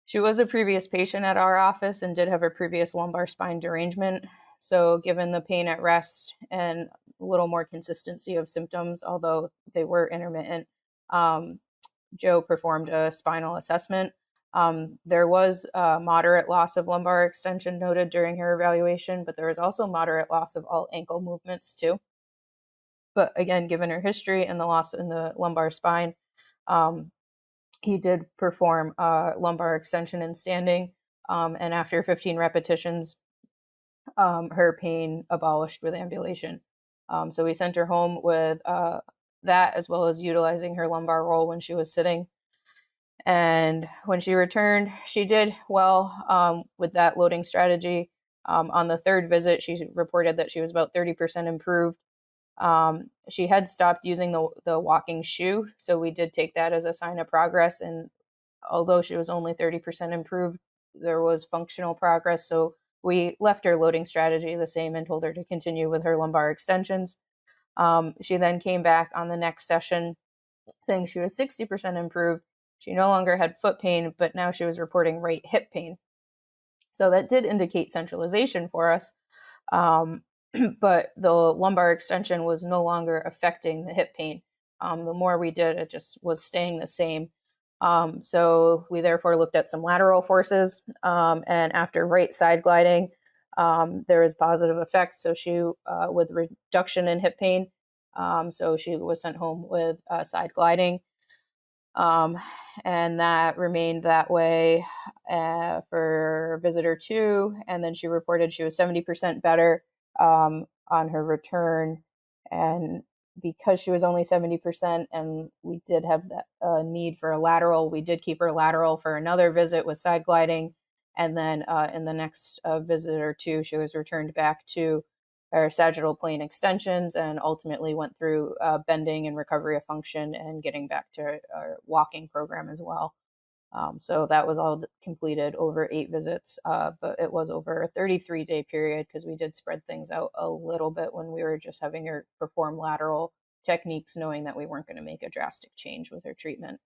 She was a previous patient at our office and did have a previous lumbar spine derangement. So given the pain at rest and a little more consistency of symptoms, although they were intermittent, Joe performed a spinal assessment. There was moderate loss of lumbar extension noted during her evaluation, but there was also moderate loss of all ankle movements too. But again, given her history and the loss in the lumbar spine, he did perform lumbar extension and standing. And after 15 repetitions, her pain abolished with ambulation. So we sent her home with that, as well as utilizing her lumbar roll when she was sitting. And when she returned, she did well with that loading strategy. On the third visit, she reported that she was about 30% improved. She had stopped using the walking shoe, so we did take that as a sign of progress. And although she was only 30% improved, there was functional progress. So we left her loading strategy the same and told her to continue with her lumbar extensions. She then came back on the next session saying she was 60% improved. She no longer had foot pain, but now she was reporting right hip pain. So that did indicate centralization for us. But the lumbar extension was no longer affecting the hip pain. The more we did, it just was staying the same. So we therefore looked at some lateral forces, and after right side gliding, there was positive effects. So she, with reduction in hip pain, so she was sent home with side gliding. And that remained that way for visitor 2. And then she reported she was 70% better on her return. And because she was only 70% and we did have that need for a lateral, we did keep her lateral for another visit with side gliding. And then in the next visit or 2, she was returned back to our sagittal plane extensions and ultimately went through bending and recovery of function and getting back to our walking program as well. So that was all completed over 8 visits, but it was over a 33-day period because we did spread things out a little bit when we were just having her perform lateral techniques, knowing that we weren't going to make a drastic change with her treatment.